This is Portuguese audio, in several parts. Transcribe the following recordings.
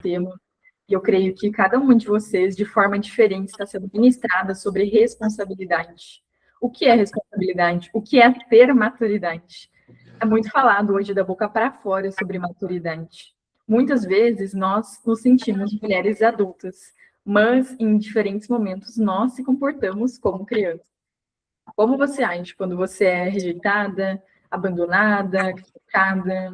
tema, e eu creio que cada um de vocês, de forma diferente, está sendo ministrada sobre responsabilidade. O que é responsabilidade? O que é ter maturidade? É muito falado hoje da boca para fora sobre maturidade. Muitas vezes nós nos sentimos mulheres adultas, mas em diferentes momentos nós se comportamos como crianças. Como você age quando você é rejeitada, abandonada, criticada?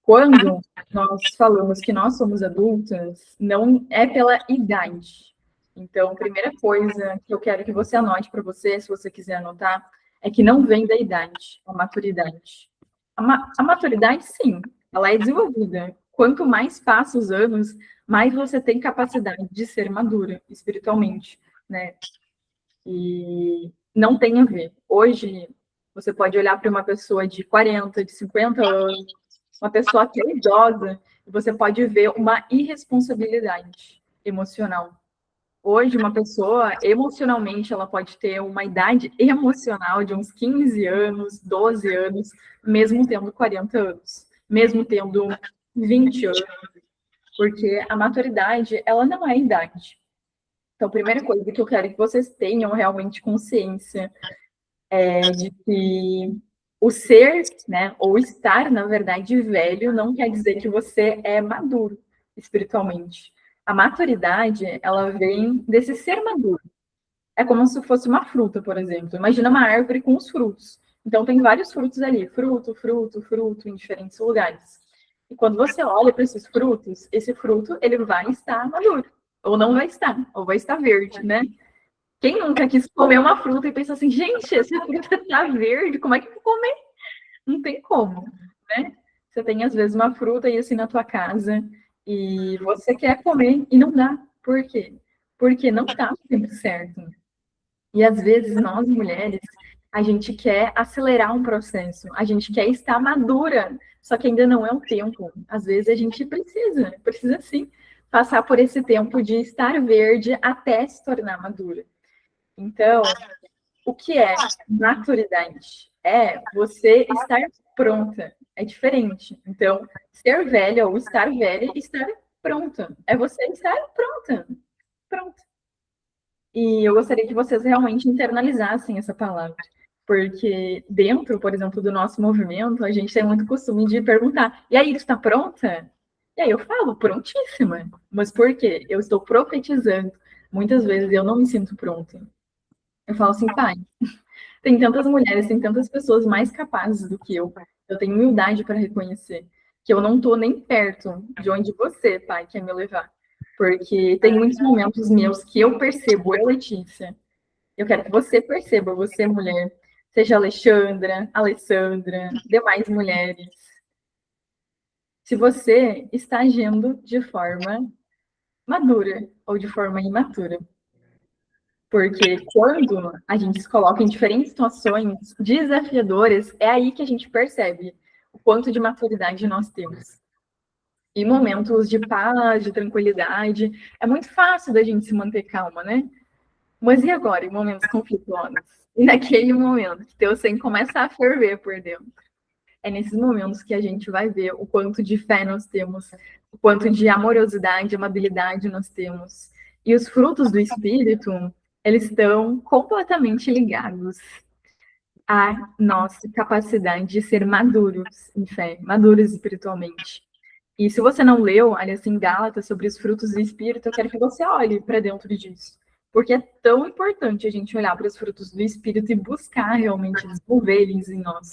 Quando nós falamos que nós somos adultas, não é pela idade. Então, a primeira coisa que eu quero que você anote para você, se você quiser anotar, é que não vem da idade, a maturidade. A maturidade, sim, ela é desenvolvida. Quanto mais passa os anos, mais você tem capacidade de ser madura espiritualmente, né? E não tem a ver. Hoje, você pode olhar para uma pessoa de 40, de 50 anos, uma pessoa que é idosa, e você pode ver uma irresponsabilidade emocional. Hoje, uma pessoa, emocionalmente, ela pode ter uma idade emocional de uns 15 anos, 12 anos, mesmo tendo 40 anos, mesmo tendo 20 anos, porque a maturidade, ela não é idade. Então, a primeira coisa que eu quero que vocês tenham realmente consciência é de que o ser, né, ou estar, na verdade, velho, não quer dizer que você é maduro espiritualmente. A maturidade, ela vem desse ser maduro. É como se fosse uma fruta, por exemplo. Imagina uma árvore com os frutos. Então, tem vários frutos ali, fruto, fruto, fruto, em diferentes lugares. E quando você olha para esses frutos, esse fruto, ele vai estar maduro. Ou não vai estar, ou vai estar verde, né? Quem nunca quis comer uma fruta e pensa assim, gente, essa fruta tá verde, como é que eu vou comer? Não tem como, né? Você tem, às vezes, uma fruta aí assim na tua casa e você quer comer e não dá. Por quê? Porque não tá no tempo certo. E, às vezes, nós, mulheres, a gente quer acelerar um processo, a gente quer estar madura, só que ainda não é o tempo. Às vezes, a gente precisa sim, passar por esse tempo de estar verde até se tornar madura. Então, o que é maturidade? É você estar pronta. É diferente. Então, ser velha ou estar velha, estar pronta. É você estar pronta. Pronta. E eu gostaria que vocês realmente internalizassem essa palavra. Porque dentro, por exemplo, do nosso movimento, a gente tem muito costume de perguntar: e aí, está pronta? E aí eu falo, prontíssima. Mas por quê? Eu estou profetizando. Muitas vezes eu não me sinto pronta. Eu falo assim, pai, tem tantas mulheres, tem tantas pessoas mais capazes do que eu. Eu tenho humildade para reconhecer que eu não estou nem perto de onde você, pai, quer me levar. Porque tem muitos momentos meus que eu percebo, eu, Letícia. Eu quero que você perceba, você, mulher, seja Alexandra, Alessandra, demais mulheres. Se você está agindo de forma madura ou de forma imatura. Porque quando a gente se coloca em diferentes situações desafiadoras, é aí que a gente percebe o quanto de maturidade nós temos. Em momentos de paz, de tranquilidade, é muito fácil da gente se manter calma, né? Mas e agora, em momentos conflituosos? E naquele momento que teu sangue começa a ferver por dentro. É nesses momentos que a gente vai ver o quanto de fé nós temos, o quanto de amorosidade, amabilidade nós temos. E os frutos do Espírito, eles estão completamente ligados à nossa capacidade de ser maduros em fé, maduros espiritualmente. E se você não leu, olha assim, Gálatas, sobre os frutos do Espírito, eu quero que você olhe para dentro disso. Porque é tão importante a gente olhar para os frutos do Espírito e buscar realmente desenvolver eles em nós.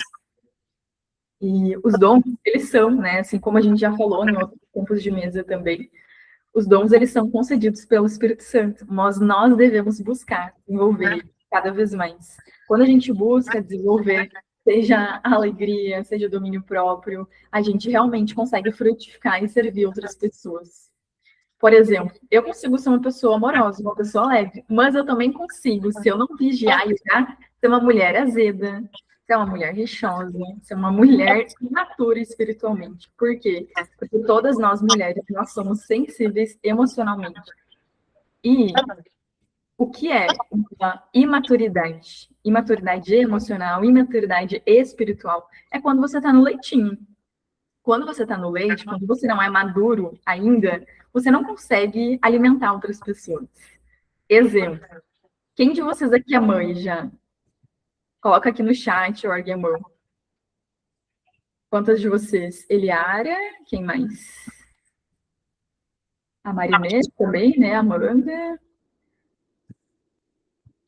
E os dons, eles são, né, assim como a gente já falou em outros tempos de mesa também, os dons, eles são concedidos pelo Espírito Santo, mas nós devemos buscar desenvolver cada vez mais. Quando a gente busca desenvolver, seja a alegria, seja o domínio próprio, a gente realmente consegue frutificar e servir outras pessoas. Por exemplo, eu consigo ser uma pessoa amorosa, uma pessoa alegre, mas eu também consigo, se eu não vigiar e olhar, ser uma mulher azeda, ser uma mulher rixosa, ser uma mulher imatura espiritualmente. Por quê? Porque todas nós mulheres, nós somos sensíveis emocionalmente. E o que é uma imaturidade? Imaturidade emocional, imaturidade espiritual, é quando você está no leitinho. Quando você está no leite, quando você não é maduro ainda, você não consegue alimentar outras pessoas. Exemplo. Quem de vocês aqui é mãe já? Coloca aqui no chat, orgue a mão. Quantas de vocês? Eliara, quem mais? A Marinês também, né? Amanda,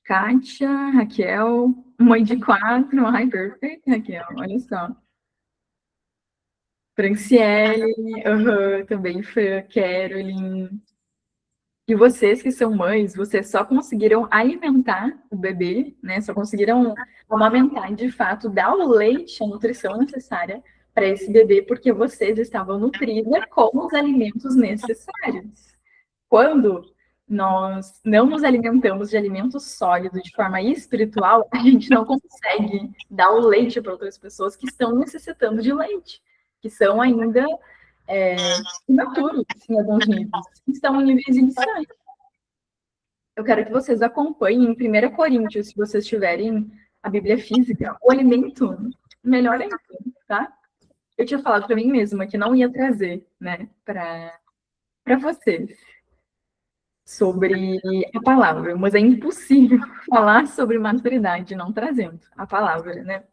Kátia, Raquel, mãe de 4. Ai, perfeito, Raquel, olha só. Franciele, também Fran, Carolyn. E vocês que são mães, vocês só conseguiram alimentar o bebê, né? Só conseguiram amamentar, de fato, dar o leite, a nutrição necessária para esse bebê, porque vocês estavam nutridas com os alimentos necessários. Quando nós não nos alimentamos de alimento sólido de forma espiritual, a gente não consegue dar o leite para outras pessoas que estão necessitando de leite, que são ainda imaturos em alguns níveis, estão em níveis iniciais. Eu quero que vocês acompanhem em 1 Coríntios, se vocês tiverem a Bíblia física, o alimento, melhor ainda, tá? Eu tinha falado para mim mesma que não ia trazer, né, para vocês sobre a palavra, mas é impossível falar sobre maturidade não trazendo a palavra, né?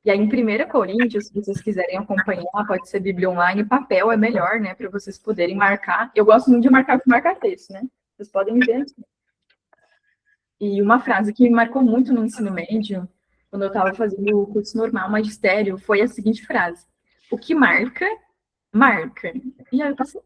E aí, em 1 Coríntios, se vocês quiserem acompanhar, pode ser Bíblia online, papel é melhor, né, para vocês poderem marcar. Eu gosto muito de marcar com marca-texto, né? Vocês podem ver aqui. E uma frase que me marcou muito no ensino médio, quando eu estava fazendo o curso normal, magistério, foi a seguinte frase: o que marca, marca. E aí eu passei,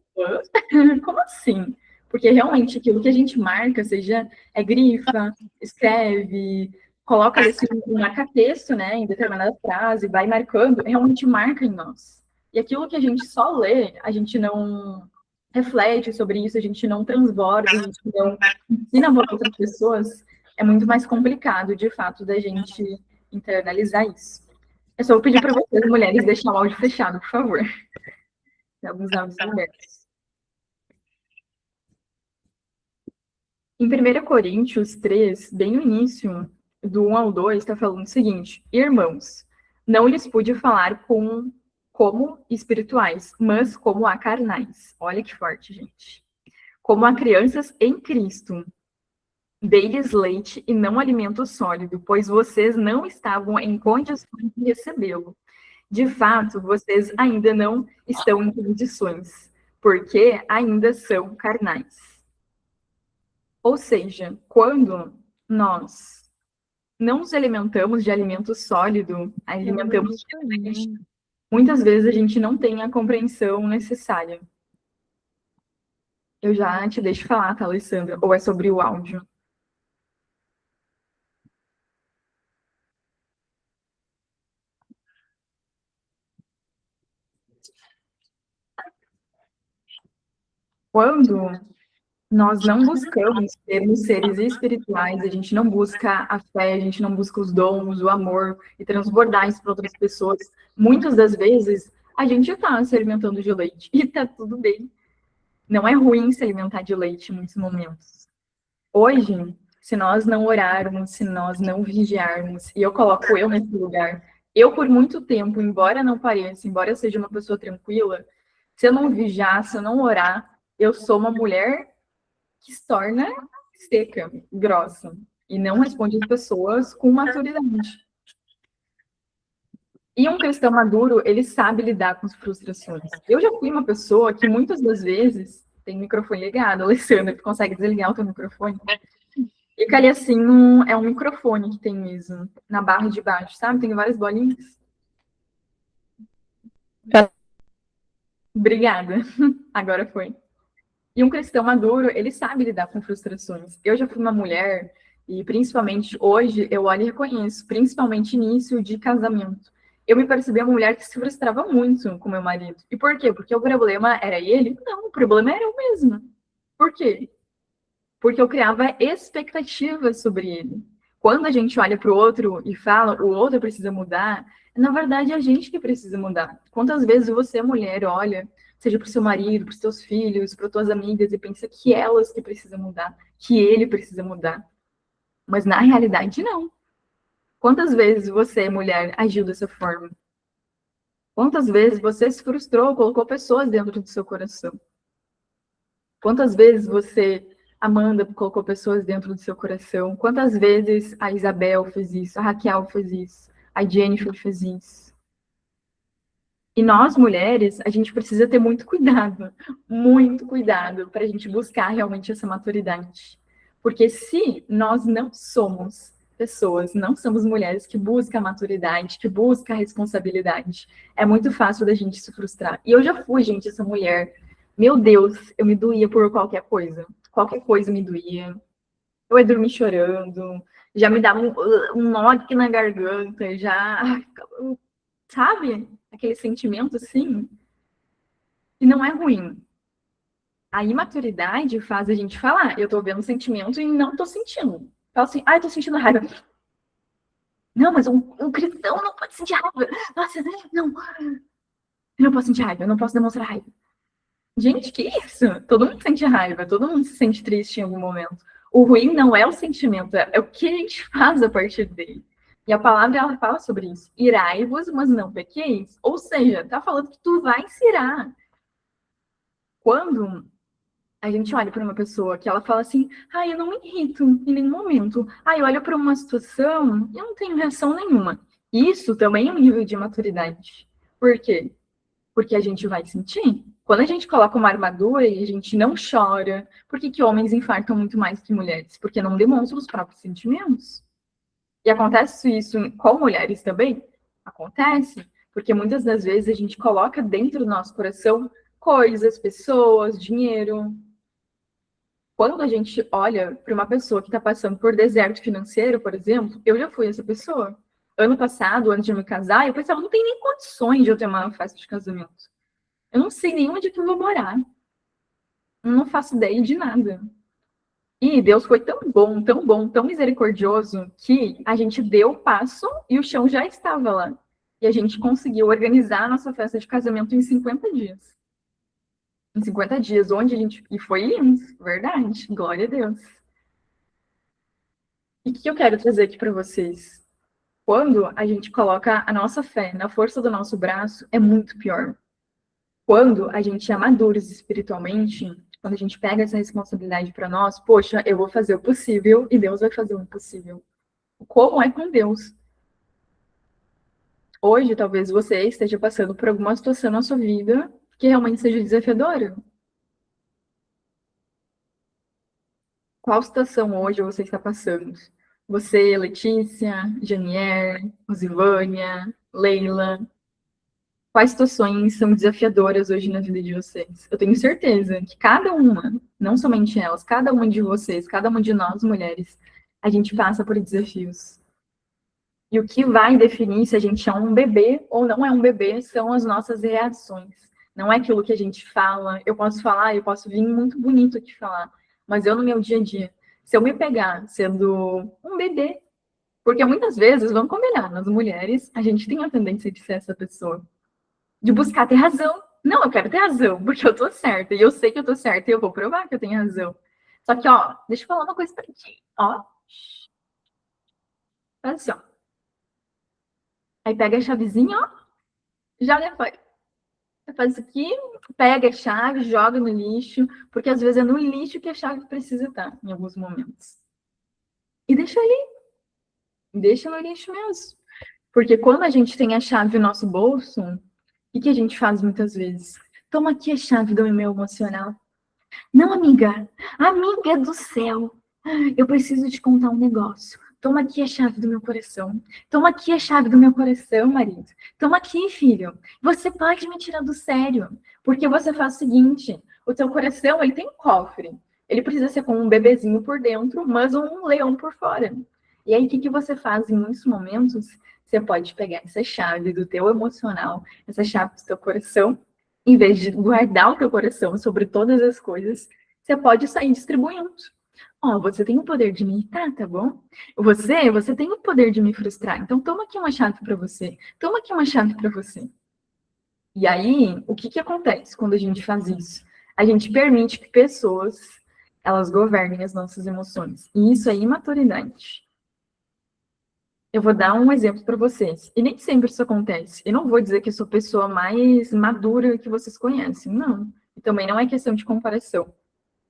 como assim? Porque realmente aquilo que a gente marca, seja grifa, escreve, coloca ali assim, um marca-texto, né, em determinada frase, vai marcando, realmente marca em nós. E aquilo que a gente só lê, a gente não reflete sobre isso, a gente não transborda, a gente não ensina para outras pessoas, é muito mais complicado, de fato, da gente internalizar isso. Eu só vou pedir para vocês, mulheres, deixar o áudio fechado, por favor. Tem alguns áudios abertos. Em 1 Coríntios 3, bem no início, do 1 ao 2, está falando o seguinte: irmãos, não lhes pude falar como espirituais, mas como a carnais. Olha que forte, gente. Como a crianças em Cristo. Dei-lhes leite e não alimento sólido, pois vocês não estavam em condições de recebê-lo. De fato, vocês ainda não estão em condições, porque ainda são carnais. Ou seja, quando nós não nos alimentamos de alimento sólido, alimentamos de leite, muitas vezes a gente não tem a compreensão necessária. Eu já te deixo falar, tá, Alessandra? Ou é sobre o áudio? Quando nós não buscamos sermos seres espirituais, a gente não busca a fé, a gente não busca os dons, o amor e transbordar isso para outras pessoas. Muitas das vezes, a gente está se alimentando de leite e está tudo bem. Não é ruim se alimentar de leite em muitos momentos. Hoje, se nós não orarmos, se nós não vigiarmos, e eu coloco eu nesse lugar, eu por muito tempo, embora não pareça, embora eu seja uma pessoa tranquila, se eu não vigiar, se eu não orar, eu sou uma mulher que se torna seca, grossa, e não responde as pessoas com maturidade. E um cristão maduro, ele sabe lidar com as frustrações. Eu já fui uma pessoa que muitas das vezes tem o microfone ligado, Alessandra, tu consegue desligar o teu microfone? Fica ali assim, é um microfone que tem mesmo, na barra de baixo, sabe? Tem várias bolinhas. Obrigada. Agora foi. E um cristão maduro, ele sabe lidar com frustrações. Eu já fui uma mulher, e principalmente hoje, eu olho e reconheço, principalmente início de casamento. Eu me percebi uma mulher que se frustrava muito com meu marido. E por quê? Porque o problema era ele? Não, o problema era eu mesma. Por quê? Porque eu criava expectativas sobre ele. Quando a gente olha para o outro e fala, o outro precisa mudar, na verdade é a gente que precisa mudar. Quantas vezes você, mulher, olha, seja para o seu marido, para os seus filhos, para as suas amigas, e pensa que elas que precisam mudar, que ele precisa mudar. Mas na realidade, não. Quantas vezes você, mulher, agiu dessa forma? Quantas vezes você se frustrou, colocou pessoas dentro do seu coração? Quantas vezes você, Amanda, colocou pessoas dentro do seu coração? Quantas vezes a Isabel fez isso, a Raquel fez isso, a Jennifer fez isso? E nós, mulheres, a gente precisa ter muito cuidado para a gente buscar realmente essa maturidade. Porque se nós não somos pessoas, não somos mulheres que buscam a maturidade, que buscam a responsabilidade, é muito fácil da gente se frustrar. E eu já fui, gente, essa mulher. Meu Deus, eu me doía por qualquer coisa. Qualquer coisa me doía. Eu ia dormir chorando, já me dava um nó aqui na garganta, já, sabe? Aquele sentimento assim, que não é ruim. A imaturidade faz a gente falar, eu tô vendo sentimento e não tô sentindo. Fala assim, eu tô sentindo raiva. Não, mas um cristão não pode sentir raiva. Nossa, não. Eu não posso sentir raiva, eu não posso demonstrar raiva. Gente, que isso? Todo mundo sente raiva, todo mundo se sente triste em algum momento. O ruim não é o sentimento, é o que a gente faz a partir dele. E a palavra, ela fala sobre isso. Irai-vos, mas não pequeis. Ou seja, tá falando que tu vai se irar. Quando a gente olha para uma pessoa que ela fala assim, eu não me irrito em nenhum momento. Eu olho para uma situação e eu não tenho reação nenhuma. Isso também é um nível de maturidade. Por quê? Porque a gente vai sentir. Quando a gente coloca uma armadura e a gente não chora, por que homens infartam muito mais que mulheres? Porque não demonstram os próprios sentimentos. E acontece isso com mulheres também? Acontece, porque muitas das vezes a gente coloca dentro do nosso coração coisas, pessoas, dinheiro. Quando a gente olha para uma pessoa que está passando por deserto financeiro, por exemplo, eu já fui essa pessoa. Ano passado, antes de me casar, eu pensava, não tem nem condições de eu ter uma festa de casamento. Eu não sei nem onde é que eu vou morar. Eu não faço ideia de nada. E Deus foi tão bom, tão misericordioso, que a gente deu o passo e o chão já estava lá. E a gente conseguiu organizar a nossa festa de casamento em 50 dias. Em 50 dias, onde a gente. E foi lindo, verdade. Glória a Deus. E o que eu quero trazer aqui para vocês? Quando a gente coloca a nossa fé na força do nosso braço, é muito pior. Quando a gente é maduro espiritualmente, quando a gente pega essa responsabilidade para nós, poxa, eu vou fazer o possível e Deus vai fazer o impossível. Como é com Deus? Hoje, talvez você esteja passando por alguma situação na sua vida que realmente seja desafiadora. Qual situação hoje você está passando? Você, Letícia, Janier, Rosivânia, Leila, quais situações são desafiadoras hoje na vida de vocês? Eu tenho certeza que cada uma, não somente elas, cada uma de vocês, cada uma de nós, mulheres, a gente passa por desafios. E o que vai definir se a gente é um bebê ou não é um bebê são as nossas reações. Não é aquilo que a gente fala. Eu posso falar, eu posso vir muito bonito aqui falar, mas eu no meu dia a dia, se eu me pegar sendo um bebê, porque muitas vezes, vamos combinar, nas mulheres, a gente tem a tendência de ser essa pessoa, de buscar ter razão. Não, eu quero ter razão, porque eu tô certa, e eu sei que eu tô certa, e eu vou provar que eu tenho razão. Só que, deixa eu falar uma coisa pra ti, faz assim, aí pega a chavezinha, joga fora. Faz isso aqui, pega a chave, joga no lixo, porque às vezes é no lixo que a chave precisa estar, em alguns momentos. E deixa ali, deixa no lixo mesmo. Porque quando a gente tem a chave no nosso bolso, o que a gente faz muitas vezes? Toma aqui a chave do meu emocional. Não, amiga, amiga do céu, eu preciso te contar um negócio. Toma aqui a chave do meu coração. Toma aqui a chave do meu coração, marido. Toma aqui, filho. Você pode me tirar do sério, porque você faz o seguinte: o teu coração, ele tem um cofre. Ele precisa ser como um bebezinho por dentro, mas um leão por fora. E aí, o que você faz em muitos momentos? Você pode pegar essa chave do teu emocional, essa chave do teu coração, em vez de guardar o teu coração sobre todas as coisas, você pode sair distribuindo. Você tem o poder de me irritar, tá bom? Você tem o poder de me frustrar. Então, toma aqui uma chave para você. Toma aqui uma chave para você. E aí, o que acontece quando a gente faz isso? A gente permite que pessoas, elas governem as nossas emoções. E isso é imaturidade. Eu vou dar um exemplo para vocês. E nem sempre isso acontece. Eu não vou dizer que eu sou a pessoa mais madura que vocês conhecem, não. E também não é questão de comparação.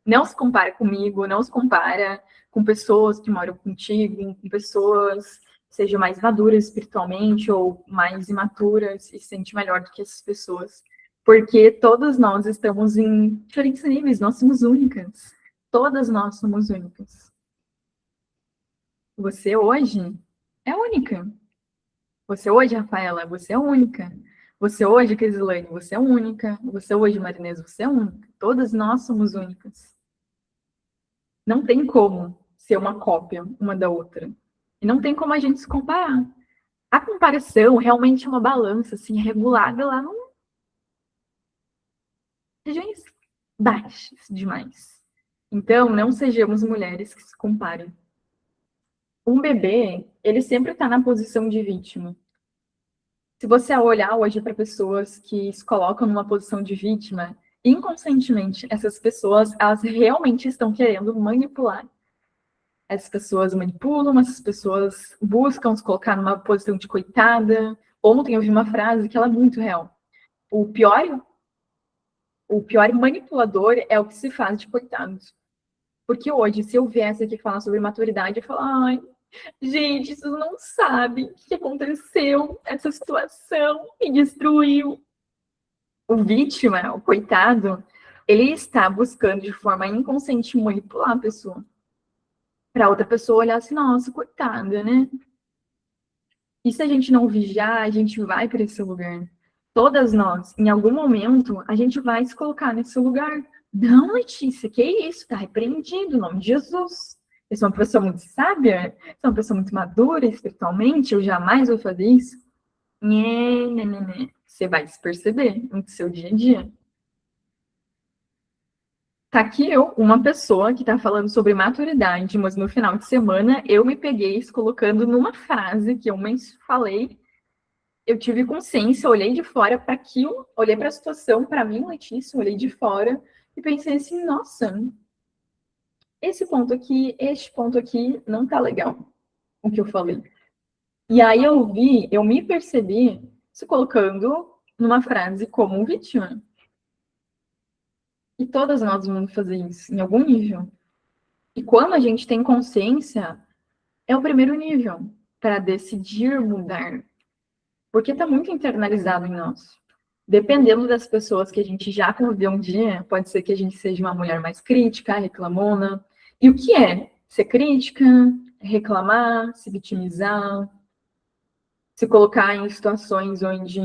Não se compara comigo, não se compara com pessoas que moram contigo, com pessoas que sejam mais maduras espiritualmente ou mais imaturas e se sente melhor do que essas pessoas. Porque todas nós estamos em diferentes níveis, nós somos únicas. Todas nós somos únicas. Você hoje é única. Você hoje, Rafaela, você é única. Você hoje, Crislane, você é única. Você hoje, Marinês, você é única. Todas nós somos únicas. Não tem como ser uma cópia uma da outra. E não tem como a gente se comparar. A comparação realmente é uma balança, assim, regulada lá no regiões baixas demais. Então, não sejamos mulheres que se comparem. Um bebê, ele sempre está na posição de vítima. Se você olhar hoje para pessoas que se colocam numa posição de vítima, inconscientemente, essas pessoas, elas realmente estão querendo manipular. Essas pessoas manipulam, essas pessoas buscam se colocar numa posição de coitada. Ontem eu vi uma frase que ela é muito real. O pior manipulador é o que se faz de coitados. Porque hoje, se eu viesse aqui falar sobre maturidade, eu falar, ai, gente, vocês não sabem o que aconteceu, essa situação me destruiu. O vítima, o coitado, ele está buscando de forma inconsciente manipular a pessoa. Para outra pessoa olhar assim, nossa, coitada, né? E se a gente não vigiar, a gente vai para esse lugar. Todas nós, em algum momento, a gente vai se colocar nesse lugar. Não, Letícia, que isso? Está repreendido, em nome de Jesus. Eu sou uma pessoa muito sábia, sou uma pessoa muito madura espiritualmente, eu jamais vou fazer isso. Né. Você vai se perceber no seu dia a dia. Tá aqui eu, uma pessoa que tá falando sobre maturidade, mas no final de semana eu me peguei se colocando numa frase que eu falei. Eu tive consciência, olhei de fora para aquilo, olhei para a situação, para mim, Letícia, olhei de fora e pensei assim, nossa, este ponto aqui não tá legal, o que eu falei. E aí eu me percebi se colocando numa frase como vítima. E todas nós vamos fazer isso em algum nível. E quando a gente tem consciência, é o primeiro nível para decidir mudar. Porque está muito internalizado em nós. Dependendo das pessoas que a gente já conviveu um dia, pode ser que a gente seja uma mulher mais crítica, reclamona. E o que é? Ser crítica, reclamar, se vitimizar, se colocar em situações onde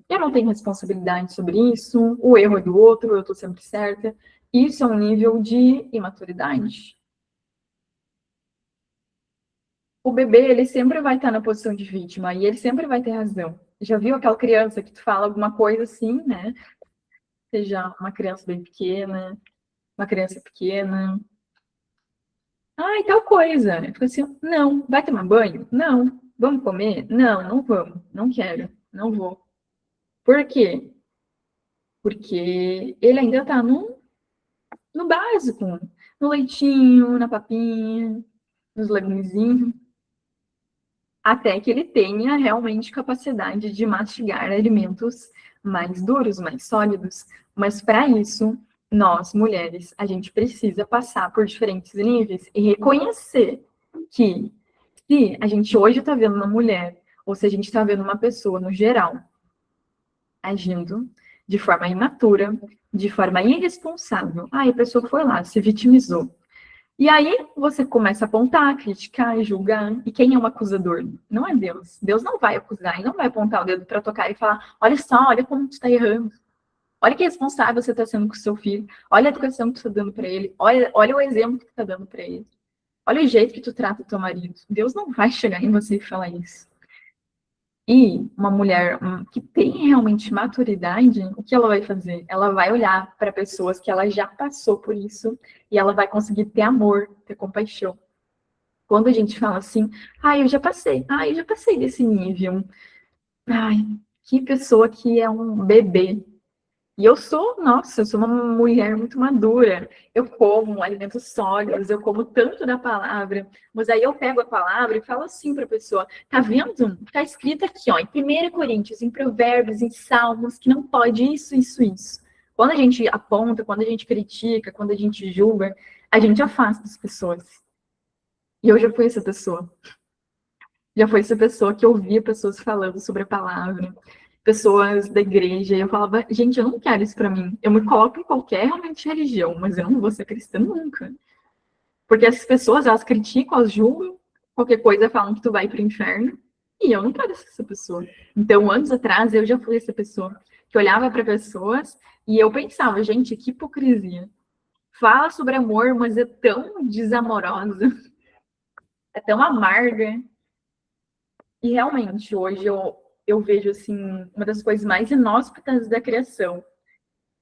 eu não tenho responsabilidade sobre isso, o erro é do outro, eu estou sempre certa. Isso é um nível de imaturidade. O bebê, ele sempre vai estar na posição de vítima e ele sempre vai ter razão. Já viu aquela criança que tu fala alguma coisa assim, né? Seja uma criança bem pequena, uma criança pequena. Ai, tal coisa. Eu fico assim, não. Vai tomar banho? Não. Vamos comer? Não, não vamos. Não quero. Não vou. Por quê? Porque ele ainda tá no básico. No leitinho, na papinha, nos legumezinhos. Até que ele tenha realmente capacidade de mastigar alimentos mais duros, mais sólidos. Mas para isso, nós, mulheres, a gente precisa passar por diferentes níveis e reconhecer que se a gente hoje está vendo uma mulher, ou se a gente está vendo uma pessoa no geral, agindo de forma imatura, de forma irresponsável, a pessoa foi lá, se vitimizou. E aí você começa a apontar, criticar, julgar. E quem é o acusador? Não é Deus. Deus não vai acusar e não vai apontar o dedo para tocar e falar: olha só, olha como tu está errando. Olha que responsável você está sendo com o seu filho. Olha a educação que tu está dando para ele. Olha o exemplo que tu está dando para ele. Olha o jeito que tu trata o teu marido. Deus não vai chegar em você e falar isso. E uma mulher que tem realmente maturidade, o que ela vai fazer? Ela vai olhar para pessoas que ela já passou por isso e ela vai conseguir ter amor, ter compaixão. Quando a gente fala assim, eu já passei desse nível. Ai, que pessoa que é um bebê. E eu sou, nossa, eu sou uma mulher muito madura. Eu como alimentos sólidos, eu como tanto da palavra. Mas aí eu pego a palavra e falo assim para a pessoa: tá vendo? Tá escrito aqui, ó, em 1 Coríntios, em Provérbios, em Salmos, que não pode isso, isso, isso. Quando a gente aponta, quando a gente critica, quando a gente julga, a gente afasta as pessoas. E eu já fui essa pessoa. Já foi essa pessoa que ouvia pessoas falando sobre a palavra, pessoas da igreja, e eu falava, gente, eu não quero isso para mim. Eu me coloco em qualquer realmente religião, mas eu não vou ser cristã nunca. Porque essas pessoas, elas criticam, elas julgam, qualquer coisa falam que tu vai para o inferno, e eu não quero ser essa pessoa. Então, anos atrás, eu já fui essa pessoa que olhava para pessoas e eu pensava, gente, que hipocrisia. Fala sobre amor, mas é tão desamorosa, é tão amarga. E realmente, hoje eu vejo assim, uma das coisas mais inóspitas da criação.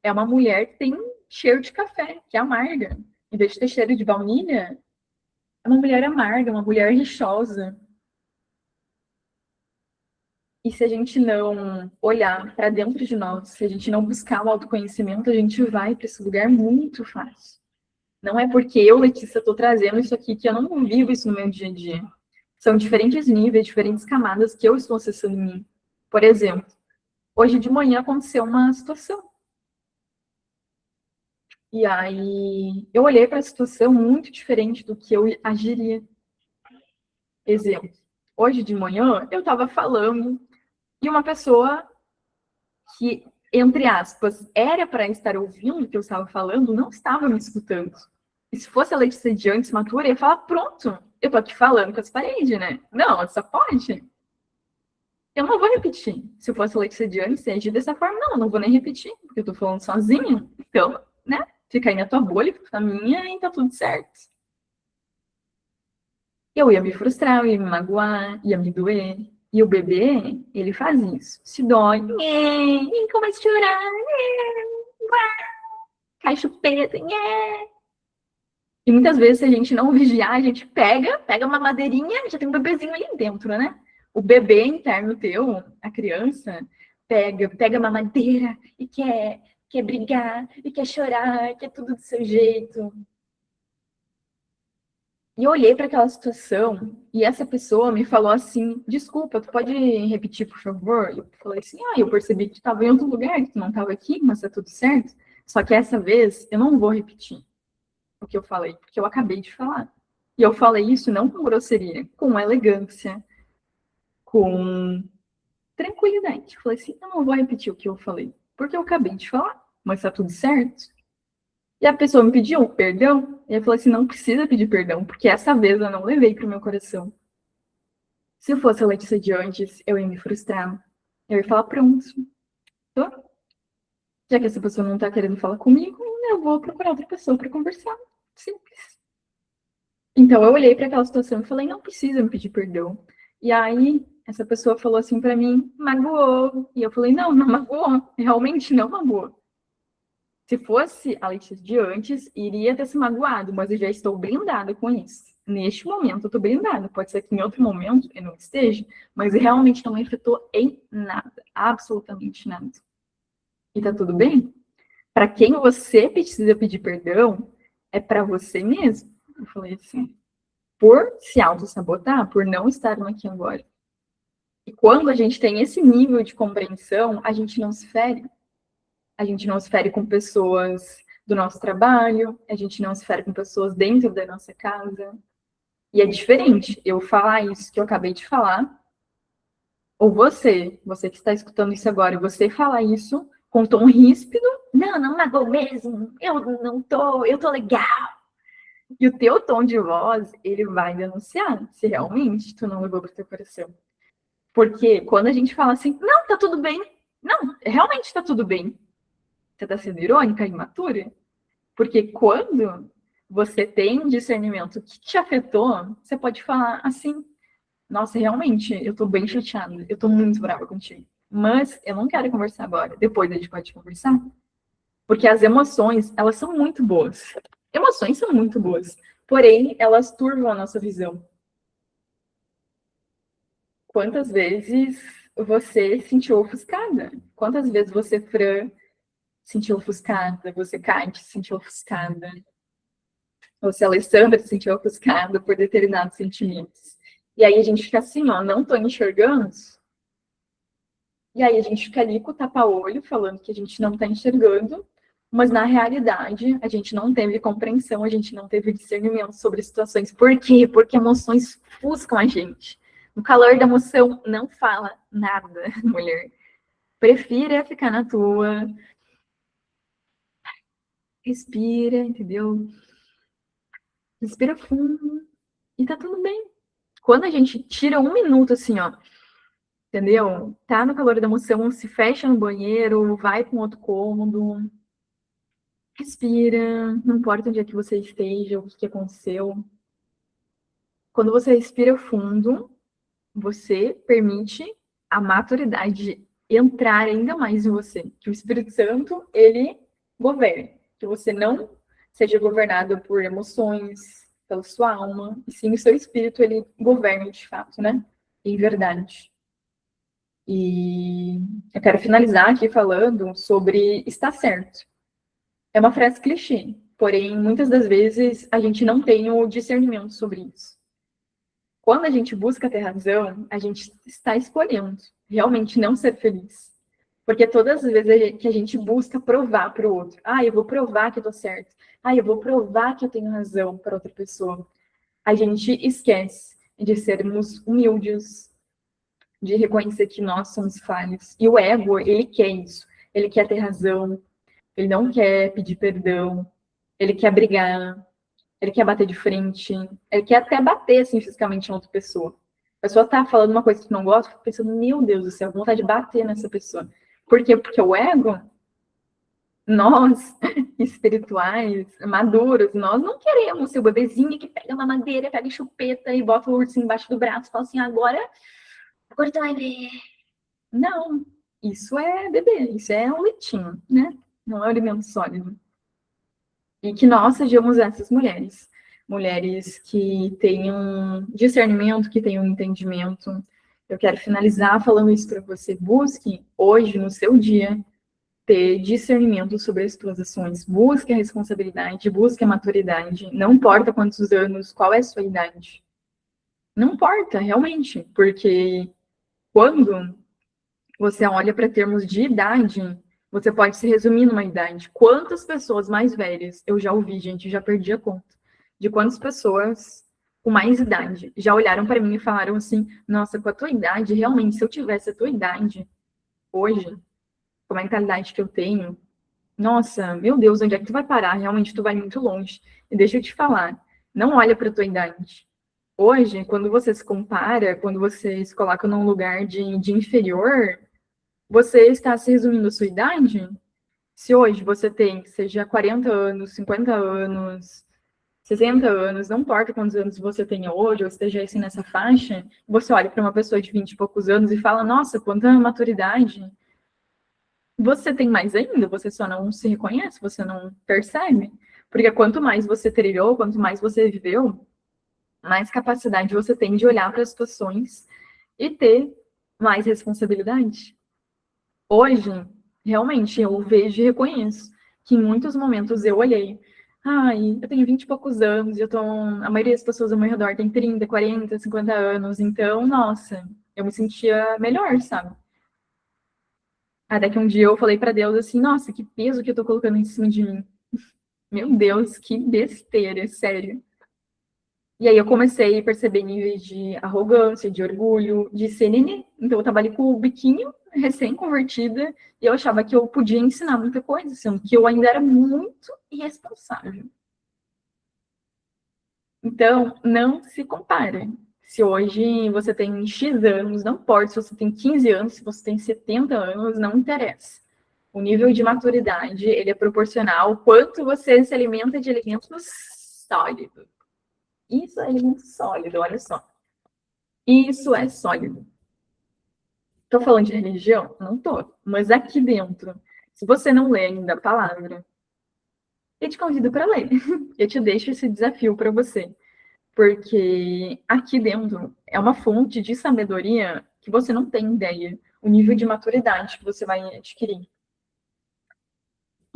É uma mulher que tem cheiro de café, que é amarga. Em vez de ter cheiro de baunilha, é uma mulher amarga, uma mulher rixosa. E se a gente não olhar para dentro de nós, se a gente não buscar o autoconhecimento, a gente vai para esse lugar muito fácil. Não é porque eu, Letícia, estou trazendo isso aqui que eu não vivo isso no meu dia a dia. São diferentes níveis, diferentes camadas que eu estou acessando em mim. Por exemplo, hoje de manhã aconteceu uma situação. E aí eu olhei para a situação muito diferente do que eu agiria. Exemplo, hoje de manhã eu estava falando e uma pessoa que, entre aspas, era para estar ouvindo o que eu estava falando, não estava me escutando. E se fosse a Letícia de antes matura, eu ia falar, pronto, eu tô aqui falando com as paredes, né? Não, só pode. Eu não vou repetir. Se eu fosse a Letícia de antes, agir dessa forma, não, eu não vou nem repetir, porque eu tô falando sozinha. Então, né? Fica aí na tua bolha, fica na minha e tá tudo certo. Eu ia me frustrar, eu ia me magoar, ia me doer. E o bebê, ele faz isso. Se dói, começa a chorar, cai chupeta, e muitas vezes, se a gente não vigiar, a gente pega uma madeirinha, já tem um bebezinho ali dentro, né? O bebê interno teu, a criança, pega uma madeira e quer brigar, e quer chorar, quer tudo do seu jeito. E eu olhei para aquela situação e essa pessoa me falou assim: desculpa, tu pode repetir, por favor? Eu falei assim: eu percebi que tu estava em outro lugar, que tu não estava aqui, mas tá tudo certo. Só que essa vez eu não vou repetir o que eu falei, porque eu acabei de falar. E eu falei isso não com grosseria, com elegância, com tranquilidade. Eu falei assim: eu não vou repetir o que eu falei, porque eu acabei de falar, mas tá tudo certo. E a pessoa me pediu perdão, e eu falei assim: não precisa pedir perdão, porque essa vez eu não levei para o meu coração. Se eu fosse a Letícia de antes, eu ia me frustrar. Eu ia falar, pronto, tô. Já que essa pessoa não tá querendo falar comigo, eu vou procurar outra pessoa para conversar. Simples. Então eu olhei para aquela situação e falei, não precisa me pedir perdão. E aí essa pessoa falou assim para mim, magoou. E eu falei, não, não magoou, realmente não magoou. Se fosse a Letícia de antes, iria ter se magoado, mas eu já estou blindada com isso. Neste momento eu estou blindada. Pode ser que em outro momento eu não esteja, mas realmente não me afetou em nada, absolutamente nada. E tá tudo bem? Para quem você precisa pedir perdão, é para você mesmo. Eu falei assim, por se auto-sabotar, por não estar no aqui agora. E quando a gente tem esse nível de compreensão, a gente não se fere. A gente não se fere com pessoas do nosso trabalho, a gente não se fere com pessoas dentro da nossa casa. E é diferente eu falar isso que eu acabei de falar, ou você que está escutando isso agora, você falar isso com tom ríspido, não, não magoou mesmo, eu tô legal. E o teu tom de voz, ele vai denunciar se realmente tu não levou pro teu coração. Porque quando a gente fala assim, não, tá tudo bem, não, realmente tá tudo bem. Você tá sendo irônica, imatura? Porque quando você tem um discernimento que te afetou, você pode falar assim, nossa, realmente, eu tô bem chateada, eu tô muito brava contigo. Mas eu não quero conversar agora, depois a gente pode conversar. Porque as emoções, elas são muito boas. Emoções são muito boas, porém, elas turvam a nossa visão. Quantas vezes você se sentiu ofuscada? Quantas vezes você, Fran, sentiu ofuscada, você, Kate, se sentiu ofuscada, você, Alessandra, se sentiu ofuscada por determinados sentimentos. E aí a gente fica assim, ó, não tô enxergando. E aí a gente fica ali com o tapa-olho, falando que a gente não tá enxergando, mas na realidade a gente não teve compreensão, a gente não teve discernimento sobre situações. Por quê? Porque emoções ofuscam a gente. No calor da emoção, não fala nada, mulher. Prefira ficar na tua, respira, entendeu? Respira fundo e tá tudo bem. Quando a gente tira um minuto assim, ó, entendeu? Tá no calor da emoção, se fecha no banheiro, vai para um outro cômodo, respira, não importa onde é que você esteja, o que aconteceu. Quando você respira fundo, você permite a maturidade entrar ainda mais em você, que o Espírito Santo, ele governe, que você não seja governado por emoções, pela sua alma, e sim o seu espírito, ele governe de fato, né? Em verdade. E eu quero finalizar aqui falando sobre estar certo. É uma frase clichê, porém, muitas das vezes a gente não tem o discernimento sobre isso. Quando a gente busca ter razão, a gente está escolhendo realmente não ser feliz. Porque todas as vezes que a gente busca provar para o outro, eu vou provar que eu tô certo, eu vou provar que eu tenho razão para outra pessoa, a gente esquece de sermos humildes, de reconhecer que nós somos falhos. E o ego, ele quer isso. Ele quer ter razão, ele não quer pedir perdão, ele quer brigar, ele quer bater de frente, ele quer até bater, assim, fisicamente na outra pessoa. A pessoa tá falando uma coisa que não gosta, fica pensando, meu Deus do céu, vontade de bater nessa pessoa. Por quê? Porque o ego, nós, espirituais, maduros, nós não queremos ser o bebezinho que pega uma madeira, pega chupeta e bota o urso embaixo do braço e fala assim, agora tu vai ver. Não, isso é bebê, isso é um leitinho, né? Não é um alimento sólido. E que nós sejamos essas mulheres. Mulheres que tenham discernimento, que tenham entendimento. Eu quero finalizar falando isso para você. Busque hoje, no seu dia, ter discernimento sobre as suas ações. Busque a responsabilidade, busque a maturidade. Não importa quantos anos, qual é a sua idade. Não importa, realmente, porque quando você olha para termos de idade, você pode se resumir numa idade. Quantas pessoas mais velhas eu já ouvi, gente, já perdi a conta, de quantas pessoas com mais idade já olharam para mim e falaram assim: nossa, com a tua idade, realmente, se eu tivesse a tua idade hoje, com a mentalidade que eu tenho, nossa, meu Deus, onde é que tu vai parar? Realmente, tu vai muito longe. E deixa eu te falar, não olha para a tua idade. Hoje, quando você se compara, quando você se coloca num lugar de inferior, você está se resumindo a sua idade? Se hoje você tem, seja 40 anos, 50 anos, 60 anos, não importa quantos anos você tenha hoje, ou esteja assim nessa faixa, você olha para uma pessoa de 20 e poucos anos e fala, nossa, quanta maturidade. Você tem mais ainda, você só não se reconhece, você não percebe. Porque quanto mais você trilhou, quanto mais você viveu, mais capacidade você tem de olhar para as situações e ter mais responsabilidade. Hoje, realmente, eu vejo e reconheço que em muitos momentos eu olhei, eu tenho 20 e poucos anos, a maioria das pessoas ao meu redor tem 30, 40, 50 anos, então, nossa, eu me sentia melhor, sabe? Até que um dia eu falei para Deus assim, nossa, que peso que eu tô colocando em cima de mim. Meu Deus, que besteira, sério. E aí eu comecei a perceber níveis de arrogância, de orgulho, de ser neném. Então eu tava ali com o biquinho recém-convertida e eu achava que eu podia ensinar muita coisa, sendo que eu ainda era muito irresponsável. Então, não se compare. Se hoje você tem X anos, não importa se você tem 15 anos, se você tem 70 anos, não interessa. O nível de maturidade, ele é proporcional ao quanto você se alimenta de alimentos sólidos. Isso é alimento sólido, olha só. Isso é sólido. Estou falando de religião? Não estou. Mas aqui dentro, se você não lê ainda a palavra, eu te convido para ler. Eu te deixo esse desafio para você. Porque aqui dentro é uma fonte de sabedoria que você não tem ideia. O nível de maturidade que você vai adquirir.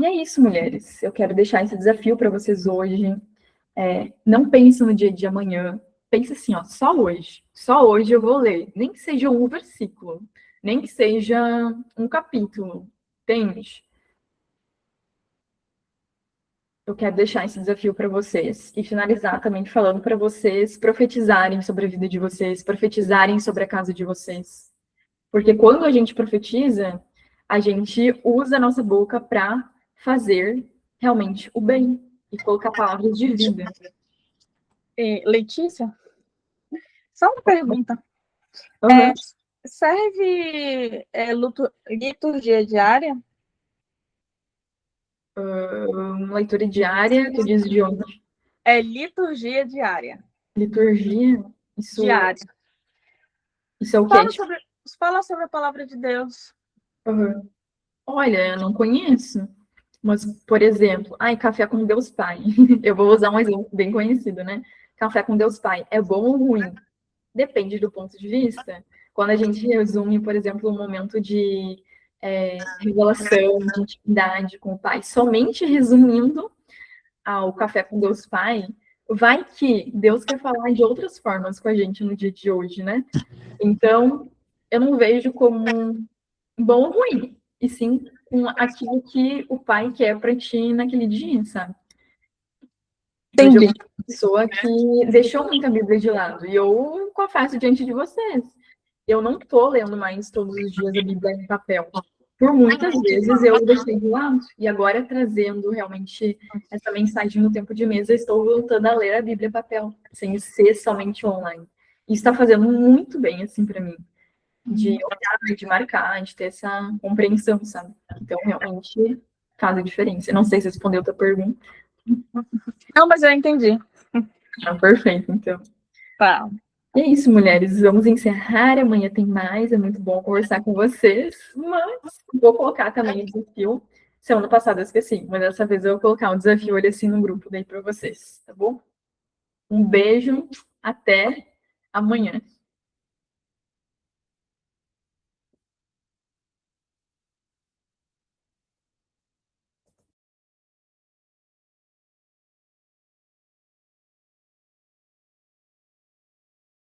E é isso, mulheres. Eu quero deixar esse desafio para vocês hoje. Não pense no dia de amanhã. Pense assim, ó, só hoje. Só hoje eu vou ler. Nem que seja um versículo. Nem que seja um capítulo. Entende? Eu quero deixar esse desafio para vocês e finalizar também falando para vocês profetizarem sobre a vida de vocês, profetizarem sobre a casa de vocês. Porque quando a gente profetiza, a gente usa a nossa boca para fazer realmente o bem e colocar palavras de vida. Letícia, só uma pergunta. Uhum. Serve liturgia diária? Leitura diária, tu diz de onde? Liturgia diária. Liturgia? Diária. Isso é o quê? Fala sobre a palavra de Deus. Uhum. Olha, eu não conheço. Mas, por exemplo, café com Deus Pai. Eu vou usar um exemplo bem conhecido, né? Café com Deus Pai. É bom ou ruim? Depende do ponto de vista. Quando a gente resume, por exemplo, um momento de revelação, de intimidade com o Pai, somente resumindo ao Café com Deus Pai, vai que Deus quer falar de outras formas com a gente no dia de hoje, né? Então, eu não vejo como bom ou ruim, e sim com aquilo que o Pai quer para ti naquele dia, sabe? Hoje eu sou uma pessoa que deixou muito a Bíblia de lado, e eu confesso diante de vocês, eu não estou lendo mais todos os dias a Bíblia em papel. Por muitas vezes eu deixei de lado, e agora trazendo realmente essa mensagem no tempo de mesa, estou voltando a ler a Bíblia em papel, sem ser somente online. E está fazendo muito bem, assim, para mim, de olhar, de marcar, de ter essa compreensão, sabe? Então, realmente faz a diferença. Não sei se respondeu a tua pergunta. Não, mas eu entendi. Perfeito, então. Tá. E é isso, mulheres. Vamos encerrar. Amanhã tem mais. É muito bom conversar com vocês. Mas vou colocar também o desafio. Semana passada eu esqueci, mas dessa vez eu vou colocar um desafio olha assim no grupo daí para vocês, tá bom? Um beijo. Até amanhã.